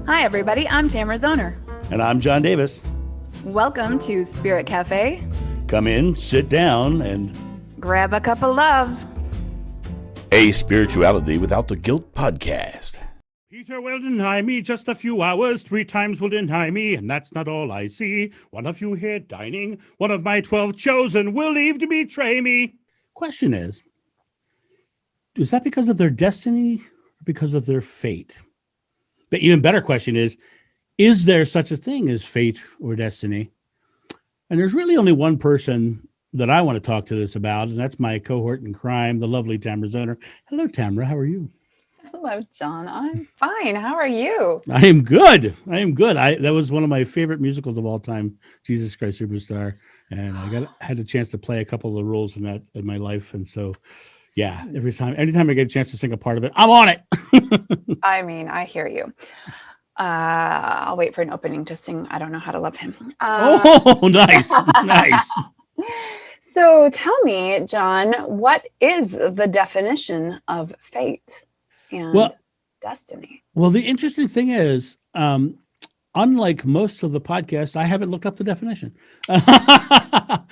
Hi, everybody. I'm Tamara Zoner. And I'm John Davis. Welcome to Spirit Cafe. Come in, sit down, and grab a cup of love. A Spirituality Without the Guilt podcast. Peter will deny me just a few hours, 3 times will deny me, and that's not all I see. One of you here dining, one of my 12 chosen will leave to betray me. Question is that because of their destiny or because of their fate? The even better question is there such a thing as fate or destiny? And there's really only one person that I want to talk to this about, and that's my cohort in crime, the lovely Tamara Zoner. Hello, Tamara. How are you? Hello, John. I'm fine. How are you? I am good. That was one of my favorite musicals of all time, Jesus Christ Superstar. And I had a chance to play a couple of the roles in that in my life. And so, yeah, anytime I get a chance to sing a part of it, I'm on it. I mean, I hear you. I'll wait for an opening to sing I Don't Know How to Love Him. Nice. Nice. So tell me, John, what is the definition of fate and destiny? Well, the interesting thing is, unlike most of the podcasts, I haven't looked up the definition. How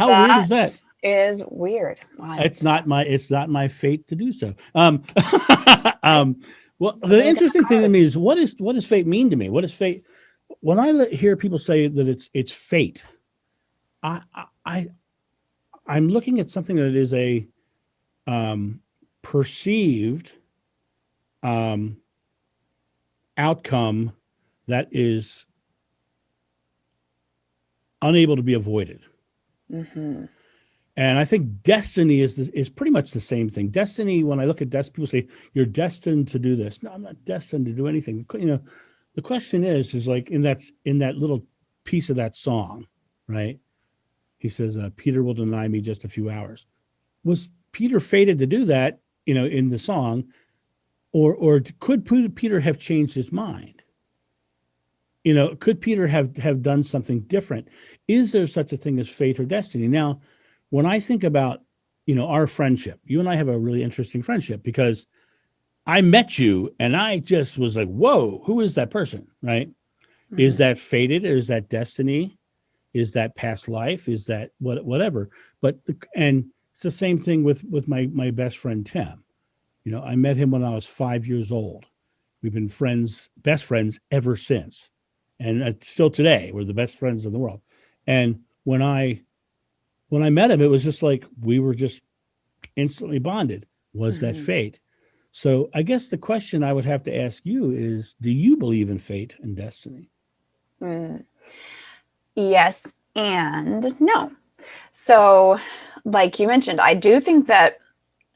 weird is that? Is weird. Wow. It's not my fate to do so. Well, the interesting thing to me is what does fate mean to me? What is fate? When I hear people say that it's fate, I'm looking at something that is a perceived outcome that is unable to be avoided. Mm-hmm. And I think destiny is pretty much the same thing. Destiny, when I look at destiny, people say, you're destined to do this. No, I'm not destined to do anything. You know, the question is like in that little piece of that song, right? He says, Peter will deny me just a few hours. Was Peter fated to do that, in the song? Or could Peter have changed his mind? Could Peter have done something different? Is there such a thing as fate or destiny? Now, when I think about, our friendship, you and I have a really interesting friendship because I met you and I just was like, whoa, who is that person, right? Mm-hmm. Is that fated? Or is that destiny? Is that past life? Is that whatever? And it's the same thing with my best friend, Tim. I met him when I was 5 years old. We've been best friends ever since. And still today, we're the best friends in the world. And when I met him, it was just like we were just instantly bonded. Was that fate? So I guess the question I would have to ask you is, do you believe in fate and destiny? Yes and no. So like you mentioned, I do think that,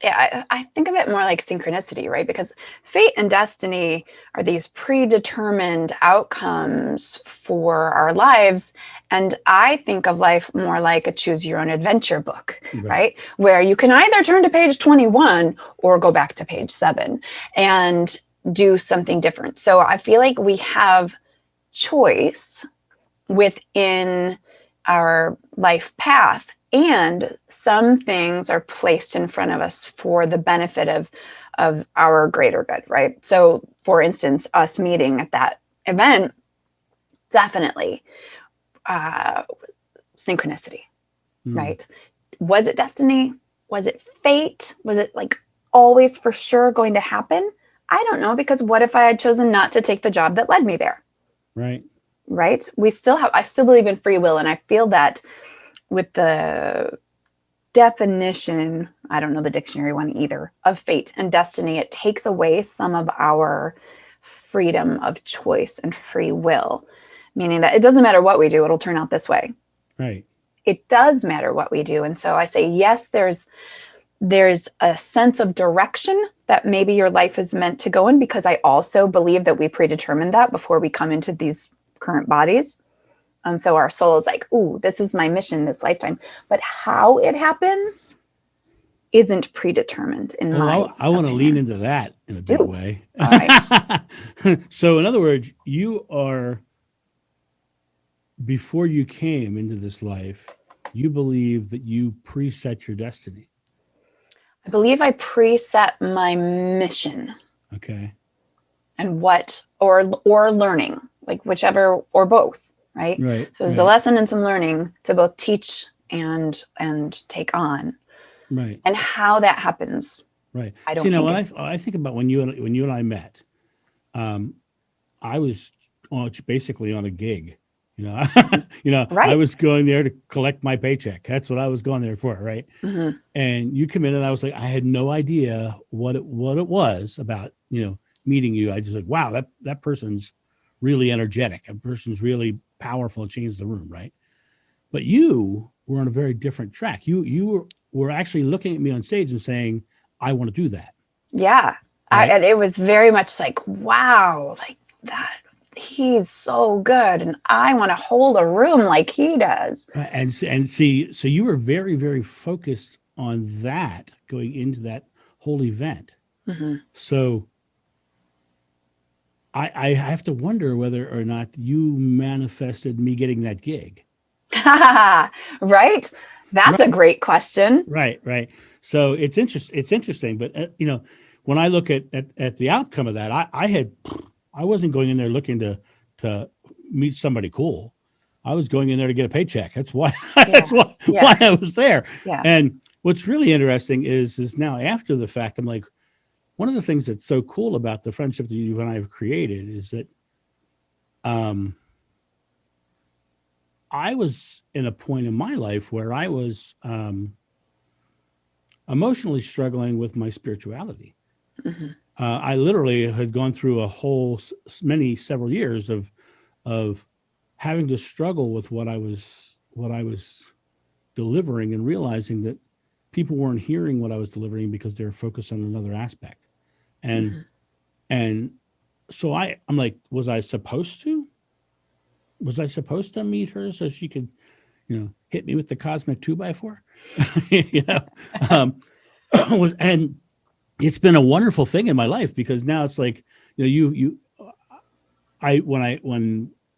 I think of it more like synchronicity, right? Because fate and destiny are these predetermined outcomes for our lives. And I think of life more like a choose your own adventure book, right? Where you can either turn to page 21 or go back to page 7 and do something different. So I feel like we have choice within our life path. And some things are placed in front of us for the benefit of our greater good, right? So, for instance, us meeting at that event, definitely synchronicity, right? Was it destiny? Was it fate? Was it like always for sure going to happen? I don't know, because what if I had chosen not to take the job that led me there? Right. Right? I still believe in free will, and I feel that with the definition, I don't know the dictionary one either, of fate and destiny, it takes away some of our freedom of choice and free will, meaning that it doesn't matter what we do, it'll turn out this way. Right. It does matter what we do. And so I say, yes, there's a sense of direction that maybe your life is meant to go in, because I also believe that we predetermine that before we come into these current bodies. And so our soul is like, ooh, this is my mission this lifetime. But how it happens isn't predetermined in my opinion. I want to lean into that in a big way. All right. So in other words, you are, before you came into this life, you believe that you preset your destiny. I believe I preset my mission. Okay. and what, or learning, like whichever, or both, right? Right. So there's a lesson and some learning to both teach and take on, Right. and how that happens. Right. I don't See, now think when I think about when you and I met, I was basically on a gig. I Right. was going there to collect my paycheck. That's what I was going there for, right? Mm-hmm. And you come in, and I was like, I had no idea what it was about, meeting you. I just like, wow, that person's really energetic. A person's really powerful and changed the room, right? But you were on a very different track. You were actually looking at me on stage and saying, I want to do that. Yeah. Right? And it was very much like, wow, like that. He's so good, and I want to hold a room like he does. And see, so you were very, very focused on that going into that whole event. Mm-hmm. So I have to wonder whether or not you manifested me getting that gig. Right? That's a great question. Right. So it's interesting, but when I look at the outcome of that, I wasn't going in there looking to meet somebody cool. I was going in there to get a paycheck. That's why why I was there. Yeah. And what's really interesting is now after the fact, I'm like, one of the things that's so cool about the friendship that you and I have created is that I was in a point in my life where I was emotionally struggling with my spirituality. Mm-hmm. I literally had gone through several years of having to struggle with what I was delivering, and realizing that people weren't hearing what I was delivering because they were focused on another aspect. And so I'm like, was I supposed to meet her so she could, hit me with the cosmic 2x4? And it's been a wonderful thing in my life, because now it's like, when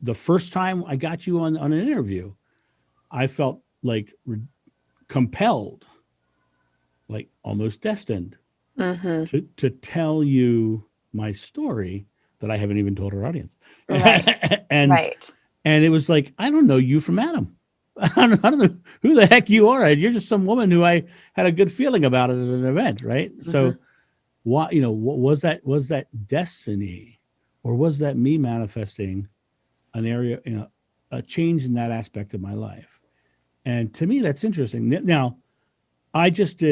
the first time I got you on an interview, I felt like compelled, like almost destined, Mm-hmm. to tell you my story that I haven't even told our audience. Right. And it was like, I don't know you from Adam. I don't know who the heck you are. You're just some woman who I had a good feeling about at an event, right? Mm-hmm. So what was that destiny, or was that me manifesting an area, a change in that aspect of my life? And to me, that's interesting. Now, I just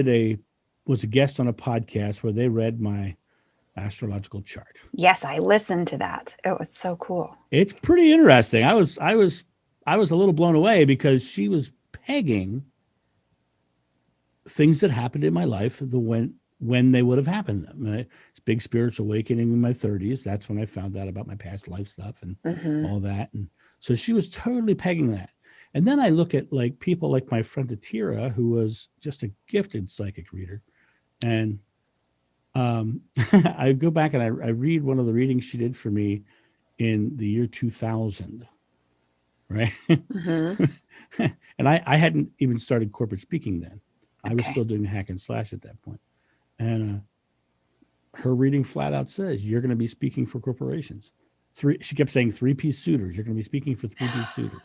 was a guest on a podcast where they read my astrological chart. Yes, I listened to that. It was so cool. It's pretty interesting. I was a little blown away, because she was pegging things that happened in my life when they would have happened. Big spiritual awakening in my 30s. That's when I found out about my past life stuff and all that. And so she was totally pegging that. And then I look at like people like my friend Atira, who was just a gifted psychic reader. And I go back and I read one of the readings she did for me in the year 2000. Right. Mm-hmm. And I hadn't even started corporate speaking then. I was still doing hack and slash at that point. And her reading flat out says, you're going to be speaking for corporations. She kept saying 3-piece suitors. You're going to be speaking for 3-piece suitors.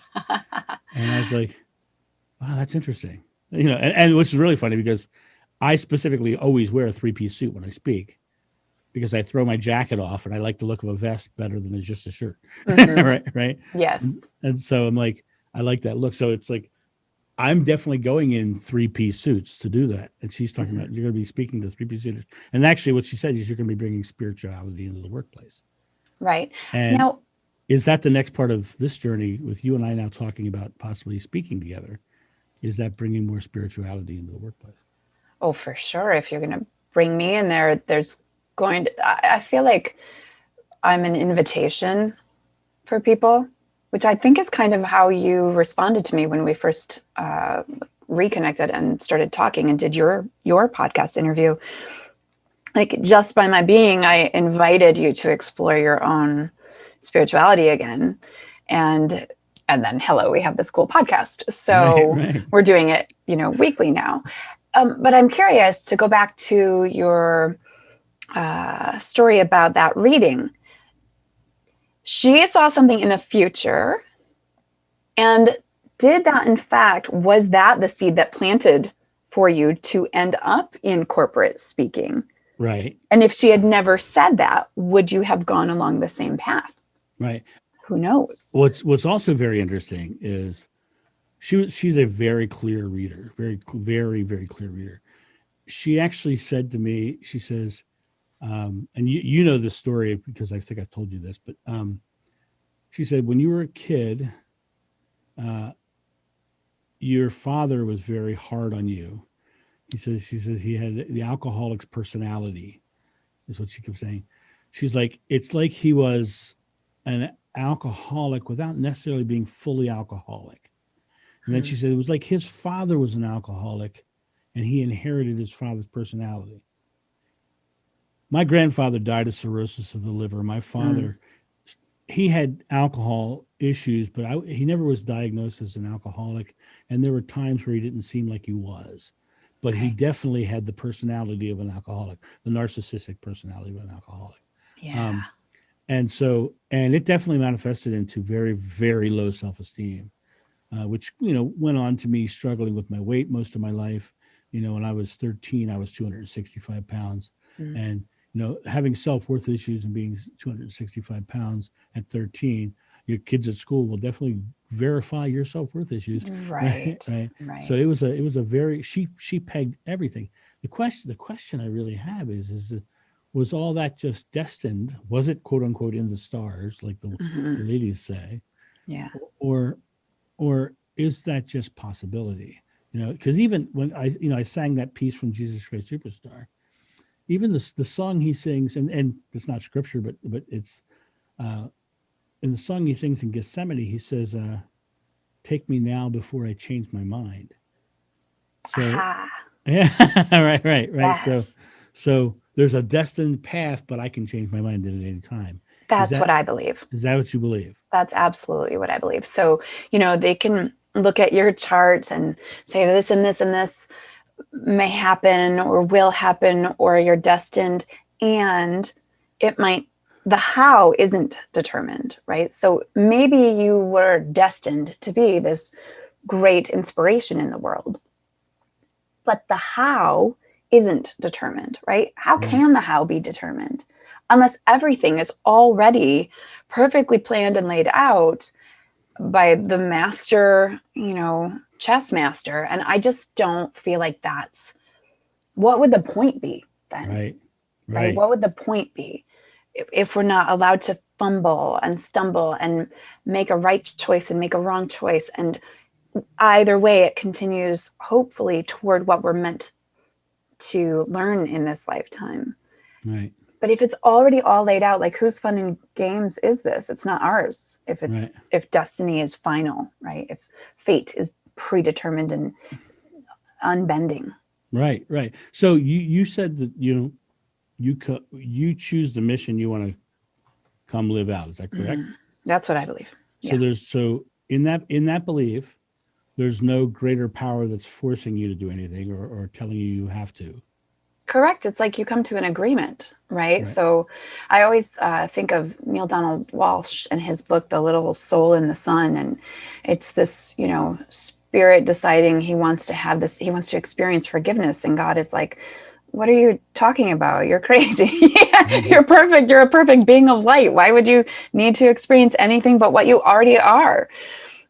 And I was like, wow, that's interesting. And which is really funny, because I specifically always wear a 3-piece suit when I speak, because I throw my jacket off and I like the look of a vest better than it's just a shirt. Mm-hmm. Right. Yes. And so I'm like, I like that look. So it's like, I'm definitely going in 3-piece suits to do that. And she's talking about, you're going to be speaking to 3-piece suitors. And actually what she said is you're going to be bringing spirituality into the workplace. Right. And now, is that the next part of this journey with you and I now talking about possibly speaking together? Is that bringing more spirituality into the workplace? Oh, for sure. If you're going to bring me in there, I feel like I'm an invitation for people, which I think is kind of how you responded to me when we first reconnected and started talking and did your podcast interview. Like, just by my being, I invited you to explore your own spirituality again. And then, hello, we have this cool podcast. So right. We're doing it, weekly now. But I'm curious to go back to your story about that reading. She saw something in the future. And did that, in fact, was that the seed that planted for you to end up in corporate speaking? Right. And if she had never said that, would you have gone along the same path? Right. Who knows? What's also very interesting is she's a very clear reader, very clear reader. She actually said to me, she says, and you know this story because I think I told you this, but she said when you were a kid, your father was very hard on you. She says he had the alcoholic's personality, is what she kept saying. She's like, it's like he was an alcoholic without necessarily being fully alcoholic. And then she said it was like his father was an alcoholic and he inherited his father's personality. My grandfather died of cirrhosis of the liver. My father, he had alcohol issues, but he never was diagnosed as an alcoholic. And there were times where he didn't seem like he was. But he definitely had the personality of an alcoholic, the narcissistic personality of an alcoholic. Yeah. And it definitely manifested into very, very low self-esteem, which, went on to me struggling with my weight most of my life. When I was 13, I was 265 pounds. And, having self-worth issues and being 265 pounds at 13, your kids at school will definitely verify your self-worth issues. Right. So it was a very, she pegged everything. The question I really have is was all that just destined? Was it quote unquote in the stars, like the ladies say? Yeah. Or is that just possibility? Because even when I sang that piece from Jesus Christ Superstar, even the song he sings, and it's not scripture, but it's in the song he sings in Gethsemane, he says, "Take me now before I change my mind." So, yeah, right. Yes. So there's a destined path, but I can change my mind at any time. That's what I believe. Is that what you believe? That's absolutely what I believe. So, they can look at your chart and say this and this and this may happen or will happen, or you're destined, and the how isn't determined, right? So maybe you were destined to be this great inspiration in the world, but the how isn't determined, right? How can the how be determined unless everything is already perfectly planned and laid out by the master, chess master? And I just don't feel like what would the point be then? Right? What would the point be if we're not allowed to fumble and stumble and make a right choice and make a wrong choice? And either way, it continues hopefully toward what we're meant to learn in this lifetime. Right. But if it's already all laid out, like whose fun and games is this? It's not ours. If destiny is final, right? If fate is predetermined and unbending. Right. So you said that you choose the mission you want to come live out. Is that correct? That's what I believe. So in that belief, there's no greater power that's forcing you to do anything or telling you have to. Correct. It's like you come to an agreement, right? So I always think of Neil Donald Walsh and his book, The Little Soul in the Sun. And it's this, spirit deciding he wants to experience forgiveness. And God is like, what are you talking about? You're crazy. You're perfect. You're a perfect being of light. Why would you need to experience anything but what you already are?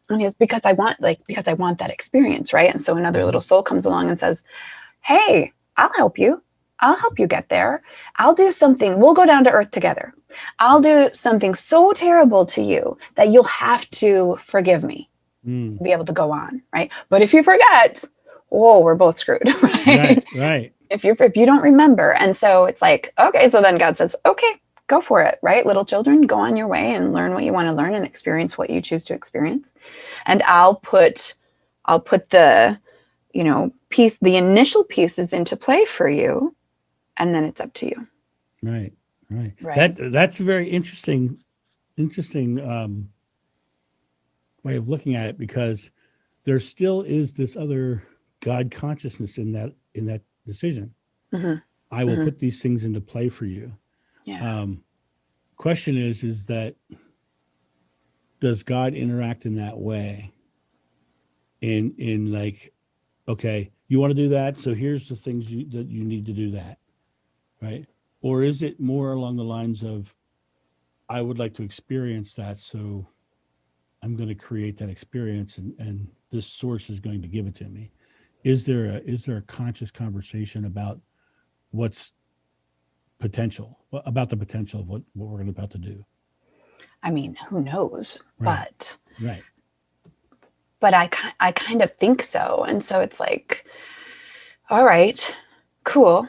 And it's because I want that experience, right? And so another little soul comes along and says, hey, I'll help you. I'll help you get there. I'll do something. We'll go down to earth together. I'll do something so terrible to you that you'll have to forgive me to be able to go on, right? But if you forget, we're both screwed, right? Right. If you don't remember. And so it's like, okay, so then God says, okay, go for it, right? Little children, go on your way and learn what you want to learn and experience what you choose to experience. And I'll put the, the initial pieces into play for you. And then it's up to you. Right. That's a very interesting way of looking at it, because there still is this other God consciousness in that decision. I will put these things into play for you. Yeah. Question is that does God interact in that way? In like, okay, you want to do that, so here's the things that you need to do that, right? Or is it more along the lines of, I would like to experience that, so I'm going to create that experience, and this source is going to give it to me? Is there a conscious conversation about what's potential, about the potential of what we're about to do? I mean, who knows? Right. But Right. I kind of think so. And so it's like, all right, cool,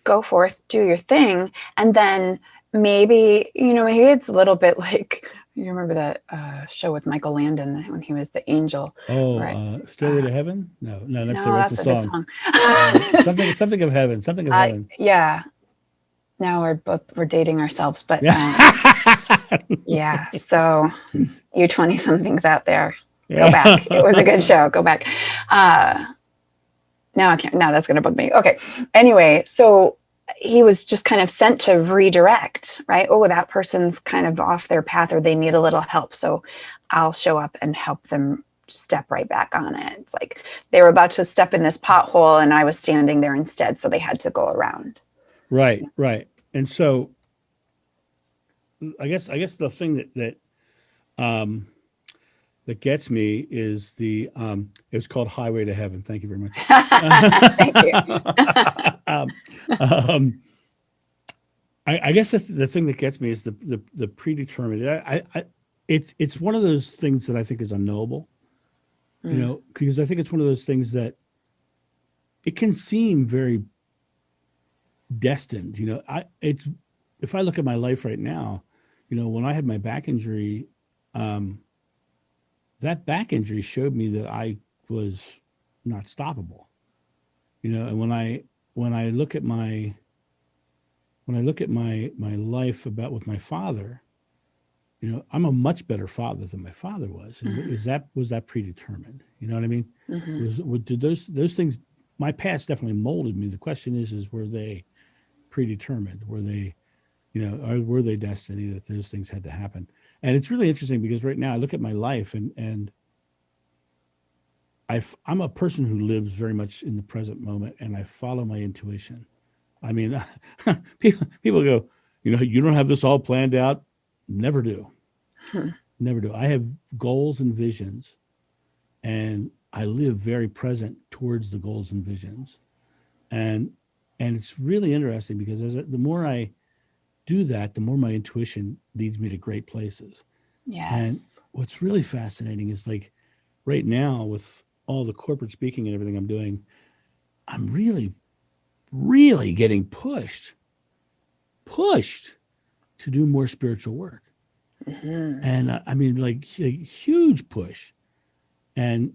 go forth, do your thing. And then maybe, maybe it's a little bit like, you remember that show with Michael Landon when he was the angel? Oh, Right. Stairway to Heaven? No, that's No, that's a that's a good song. song. Something of heaven. Something of heaven. Yeah. Now we're dating ourselves, but yeah. So you 20 somethings out there, go back. It was a good show. Go back. Now I can't. Now that's going to bug me. Okay. Anyway, so he was just kind of sent to redirect, right? Oh, that person's kind of off their path, or they need a little help. So I'll show up and help them step right back on it. It's like they were about to step in this pothole and I was standing there instead. So they had to go around. Right. And so I guess the thing that gets me is the it was called Highway to Heaven. Thank you very much. Thank you. I guess the thing that gets me is the predetermined. It's one of those things that I think is unknowable, because I think it's one of those things that it can seem very destined. If I look at my life right now, when I had my back injury, that back injury showed me that I was not stoppable. And when I look at my life with my father, I'm a much better father than my father was. And was that predetermined? You know what I mean? Did those things? My past definitely molded me. The question is were they predetermined? Were they, or were they destiny that those things had to happen? And it's really interesting because right now I look at my life and I'm a person who lives very much in the present moment, and I follow my intuition. I mean, people go, you don't have this all planned out. Never do. Never do. I have goals and visions, and I live very present towards the goals and visions. And it's really interesting because the more I do that, the more my intuition leads me to great places. Yes. And what's really fascinating is, like, right now with all the corporate speaking and everything I'm doing, I'm really, really getting pushed to do more spiritual work. And I mean, like a huge push. And,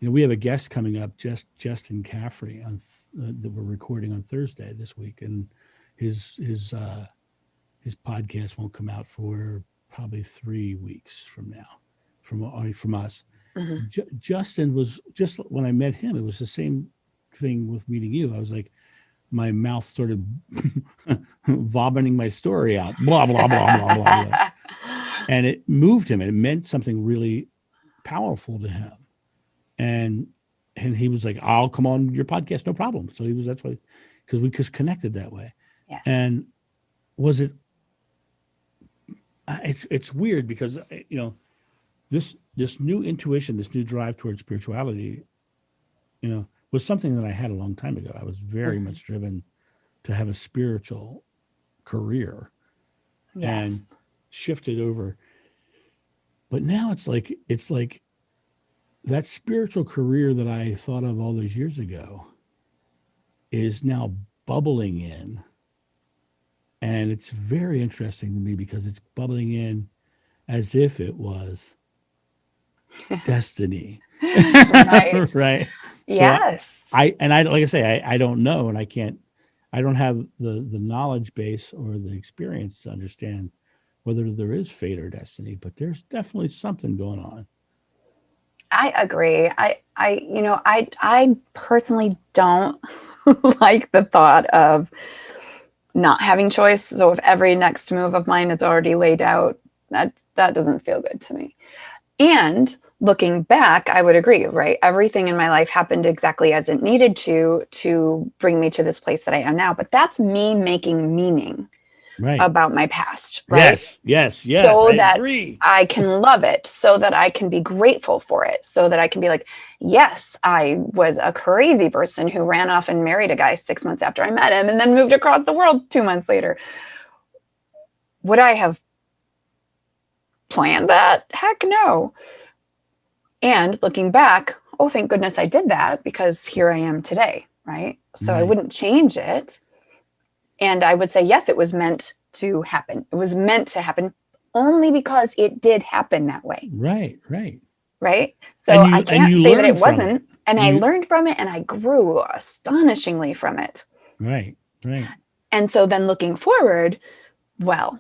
we have a guest coming up, Justin Caffrey, that we're recording on Thursday this week. And his podcast won't come out for probably 3 weeks from now, from us. Justin was, just when I met him, it was the same thing with meeting you. I was like, my mouth started vomiting my story out, blah, blah, blah, blah, blah, blah. And it moved him, and it meant something really powerful to him. And he was like, I'll come on your podcast, no problem. So that's why, because we just connected that way. Yeah. And was it, it's weird because, this new intuition, this new drive towards spirituality, was something that I had a long time ago. I was very much driven to have a spiritual career and shifted over. But now it's like that spiritual career that I thought of all those years ago is now bubbling in. And it's very interesting to me because it's bubbling in as if it was destiny. Right. Right. Yes. So I like I say, I don't know, and I don't have the knowledge base or the experience to understand whether there is fate or destiny, but there's definitely something going on. I agree. I personally don't like the thought of not having choice. So if every next move of mine is already laid out, that doesn't feel good to me. And looking back, I would agree, right? Everything in my life happened exactly as it needed to bring me to this place that I am now. But that's me making meaning about my past, right? Yes. So I that agree. I can love it, so that I can be grateful for it, so that I can be like, yes, I was a crazy person who ran off and married a guy 6 months after I met him and then moved across the world 2 months later. Would I have planned that? Heck no. And looking back, oh, thank goodness I did that, because here I am today, right? So I wouldn't change it. And I would say, yes, it was meant to happen. It was meant to happen only because it did happen that way. Right. Right? So I can't say that it wasn't. And I learned from it, and I grew astonishingly from it. Right. And so then looking forward, well,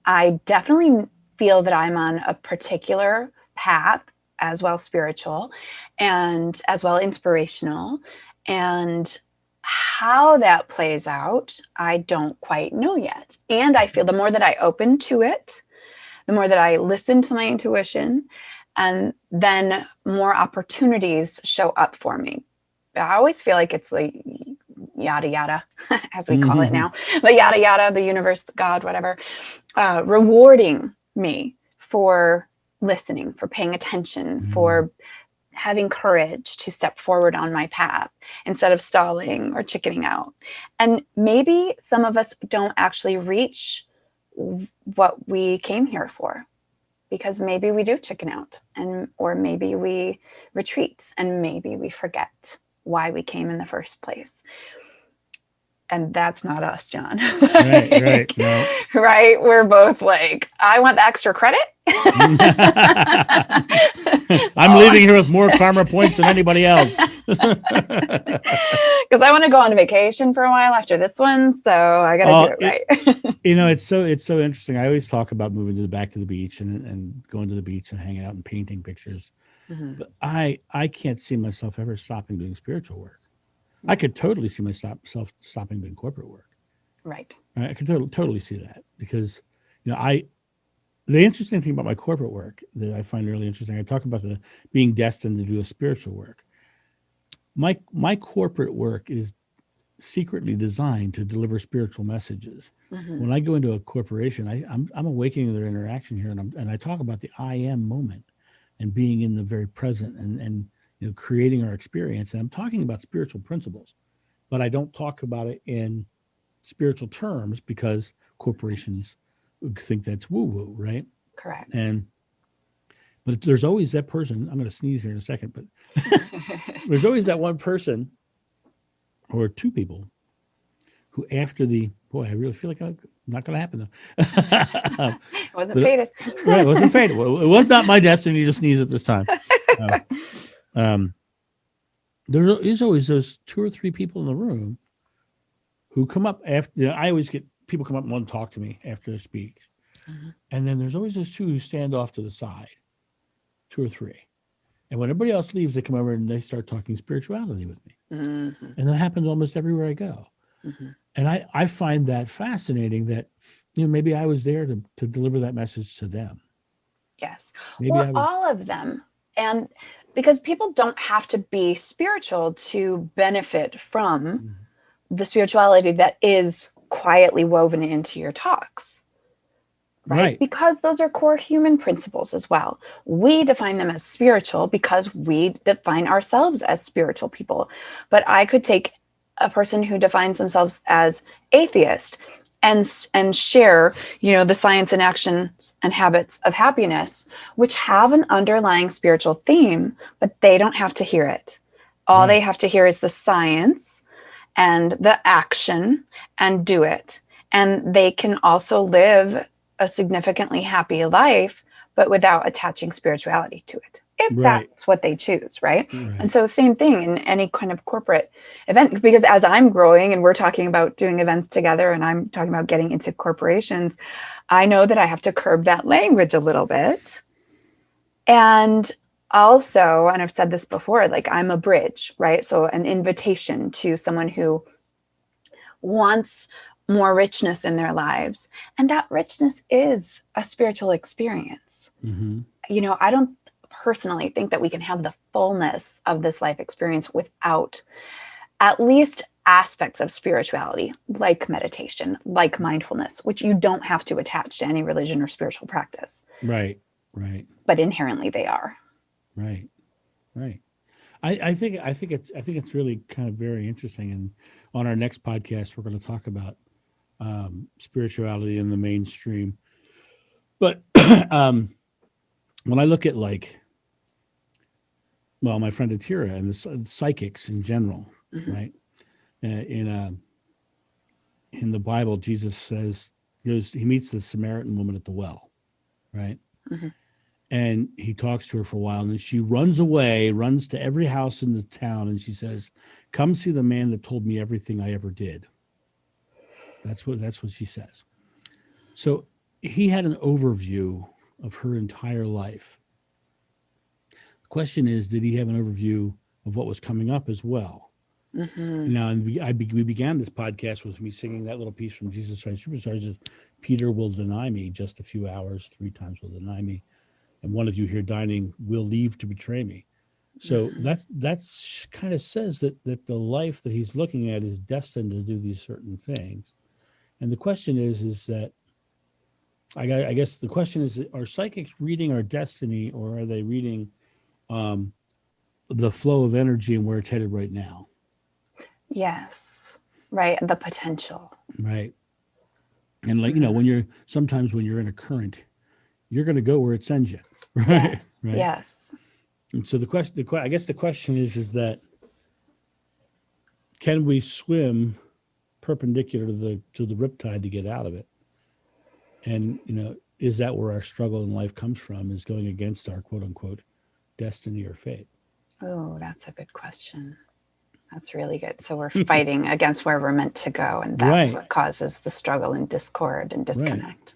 I definitely feel that I'm on a particular path, as well spiritual and as well inspirational. And how that plays out, I don't quite know yet. And I feel the more that I open to it, the more that I listen to my intuition, and then more opportunities show up for me. I always feel like it's like yada yada, as we call it now, but yada yada, the universe, God, whatever, rewarding me for listening, for paying attention, for having courage to step forward on my path instead of stalling or chickening out. And maybe some of us don't actually reach what we came here for, because maybe we do chicken out, or maybe we retreat, and maybe we forget why we came in the first place. And that's not us, John. Right. No. Right? We're both like, I want the extra credit. I'm leaving here with more karma points than anybody else. Because I want to go on vacation for a while after this one, so I got to do it right. It's so interesting. I always talk about moving back to the beach and going to the beach and hanging out and painting pictures. But I can't see myself ever stopping doing spiritual work. I could totally see myself stopping doing corporate work. Right. I could totally see that, because, the interesting thing about my corporate work that I find really interesting, I talk about the being destined to do a spiritual work. My corporate work is secretly designed to deliver spiritual messages. When I go into a corporation, I'm awakening their interaction here, and I talk about the I am moment and being in the very present and creating our experience. And I'm talking about spiritual principles, but I don't talk about it in spiritual terms, because corporations think that's woo-woo, right? Correct. But there's always that person, I'm going to sneeze here in a second, but there's always that one person or two people who, after I really feel like I'm not going to happen though. It wasn't fated. Right, it wasn't fated. Well, it was not my destiny to sneeze at this time. There is always those 2 or 3 people in the room who come up after. I always get people come up and want to talk to me after I speak, and then there's always those 2 who stand off to the side, 2 or 3, and when everybody else leaves, they come over and they start talking spirituality with me, and that happens almost everywhere I go. And I find that fascinating, that maybe I was there to deliver that message to them. Yes, maybe or all of them. And because people don't have to be spiritual to benefit from the spirituality that is quietly woven into your talks, right? Because those are core human principles as well. We define them as spiritual because we define ourselves as spiritual people. But I could take a person who defines themselves as atheist and share, the science and actions and habits of happiness, which have an underlying spiritual theme, but they don't have to hear it. All they have to hear is the science and the action and do it. And they can also live a significantly happy life, but without attaching spirituality to it, if that's what they choose, right? And so same thing in any kind of corporate event, because as I'm growing and we're talking about doing events together and I'm talking about getting into corporations, I know that I have to curb that language a little bit. And also, and I've said this before, like I'm a bridge, right? So an invitation to someone who wants more richness in their lives. And that richness is a spiritual experience. Mm-hmm. You know, I don't personally think that we can have the fullness of this life experience without at least aspects of spirituality, like meditation, like mindfulness, which you don't have to attach to any religion or spiritual practice. Right. But inherently they are. Right. I think it's really kind of very interesting. And on our next podcast, we're going to talk about spirituality in the mainstream. But when I look at my friend Atira and the psychics in general, Mm-hmm. right? In the Bible, Jesus says he meets the Samaritan woman at the well, right? Mm-hmm. And he talks to her for a while, and then she runs away, runs to every house in the town, and she says, "Come see the man that told me everything I ever did." That's what she says. So he had an overview of her entire life. The question is, did he have an overview of what was coming up as well? Mm-hmm. Now, we began this podcast with me singing that little piece from Jesus Christ Superstars. Peter will deny me just a few hours, 3 times will deny me, and one of you here dining will leave to betray me. So that's kind of says that the life that he's looking at is destined to do these certain things. And the question is that I guess the question is, are psychics reading our destiny, or are they reading the flow of energy and where it's headed right now? Yes. Right. The potential. Right. And when you're in a current, you're going to go where it sends you. Right. Yes. Right. Yes. And so the question is that can we swim perpendicular to the riptide to get out of it? And, is that where our struggle in life comes from, is going against our quote unquote destiny or fate? Oh, that's a good question. That's really good. So we're fighting against where we're meant to go, and that's what causes the struggle and discord and disconnect. Right.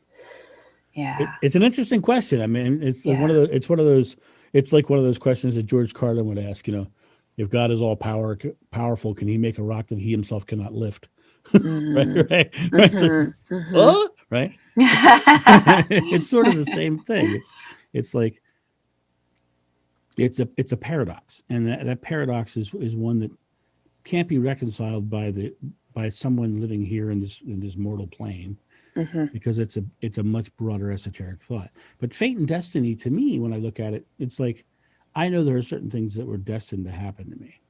Yeah. It's an interesting question. I mean, it's like one of those questions that George Carlin would ask, if God is all powerful, can he make a rock that he himself cannot lift? Mm-hmm. right. Mm-hmm. It's like, right. It's sort of the same thing. It's like, it's a paradox. And that paradox is one that can't be reconciled by someone living here in this mortal plane, because it's a much broader esoteric thought. But fate and destiny, to me, when I look at it, it's like, I know there are certain things that were destined to happen to me,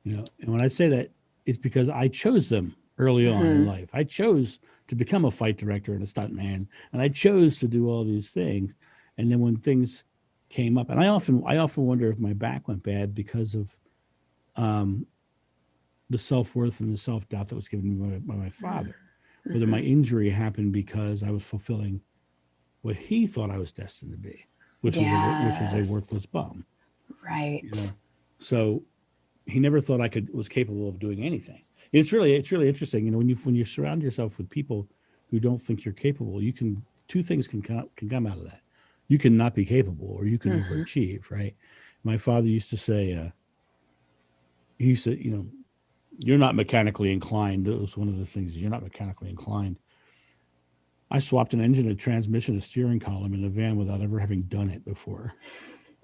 and when I say that, it's because I chose them early on in life. I chose to become a fight director and a stuntman, and I chose to do all these things. And then when things came up, and I often wonder if my back went bad because of the self-worth and the self-doubt that was given me by my father. Whether my injury happened because I was fulfilling what he thought I was destined to be, which was a worthless bum. Right. So he never thought I was capable of doing anything. It's really interesting. When you surround yourself with people who don't think you're capable, two things can come out of that. You can not be capable, or you can overachieve. Right. My father used to say, you're not mechanically inclined. That was one of the things. You're not mechanically inclined. I swapped an engine, a transmission, a steering column in a van without ever having done it before.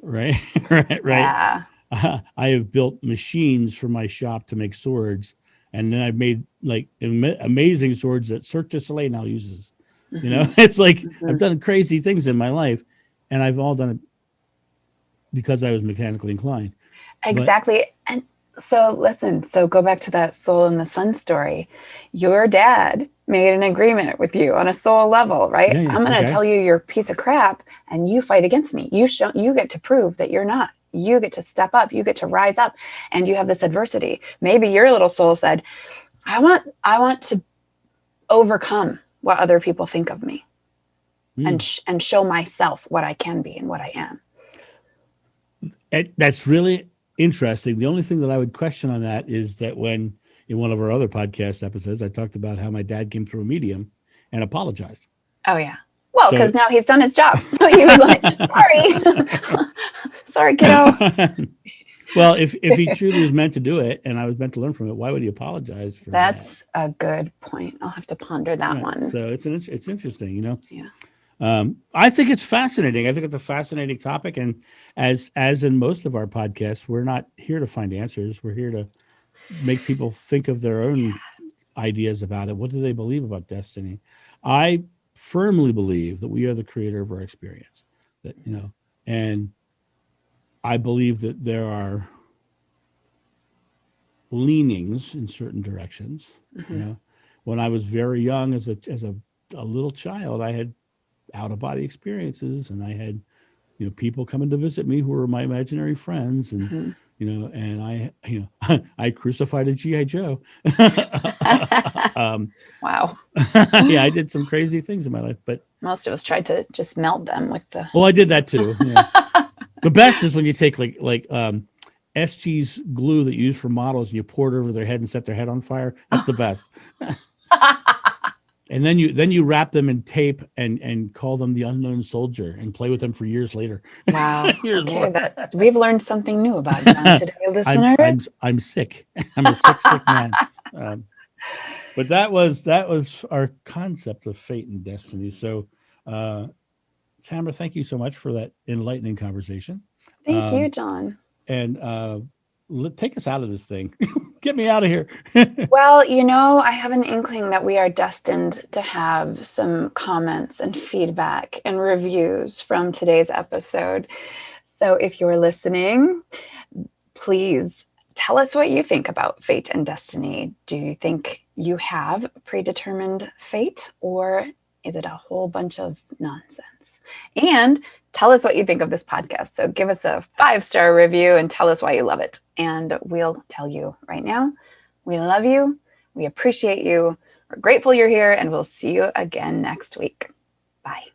Right. right. Yeah. I have built machines for my shop to make swords, and then I've made amazing swords that Cirque du Soleil now uses. It's like I've done crazy things in my life, and I've all done it because I was mechanically inclined. Exactly. And so listen, go back to that soul in the sun story. Your dad made an agreement with you on a soul level, right? Yeah, I'm going to tell you you're a piece of crap, and you fight against me. You get to prove that you're not. You get to step up. You get to rise up, and you have this adversity. Maybe your little soul said, I want to overcome what other people think of me, and show myself what I can be and what I am. That's really interesting. The only thing that I would question on that is that when in one of our other podcast episodes, I talked about how my dad came through a medium and apologized. Oh yeah. Well, because now he's done his job. So he was like, sorry, kiddo. Well, if he truly was meant to do it and I was meant to learn from it, why would he apologize for That's that? a good point. I'll have to ponder that Right. one. So it's interesting, you know. Yeah. I think it's fascinating. I think it's a fascinating topic, and as in most of our podcasts, we're not here to find answers. We're here to make people think of their own ideas about it. What do they believe about destiny? I firmly believe that we are the creator of our experience. That, you know, and I believe that there are leanings in certain directions. Mm-hmm. You know, when I was very young, as a little child, I had out of body experiences, and I had, you know, people coming to visit me who were my imaginary friends, and Mm-hmm. you know, and I crucified a GI Joe. Wow. Yeah, I did some crazy things in my life, but Most of us tried to just melt them with the. well, I did that too. Yeah. The best is when you take like SG's glue that you use for models and you pour it over their head and set their head on fire. That's the best. And then you wrap them in tape and call them the unknown soldier and play with them for years later. Wow. Years more. Okay, we've learned something new about John today, listeners. I'm sick. I'm a sick man. But that was our concept of fate and destiny. So, Tamara, thank you so much for that enlightening conversation. Thank you, John. And take us out of this thing. Get me out of here. Well, you know, I have an inkling that we are destined to have some comments and feedback and reviews from today's episode. So if you're listening, please tell us what you think about fate and destiny. Do you think you have predetermined fate, or is it a whole bunch of nonsense? And tell us what you think of this podcast. So give us a 5-star review and tell us why you love it. And we'll tell you right now, we love you. We appreciate you. We're grateful you're here, and we'll see you again next week. Bye.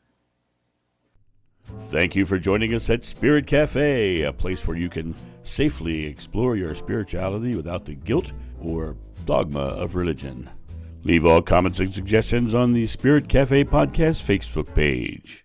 Thank you for joining us at Spirit Cafe, a place where you can safely explore your spirituality without the guilt or dogma of religion. Leave all comments and suggestions on the Spirit Cafe podcast Facebook page.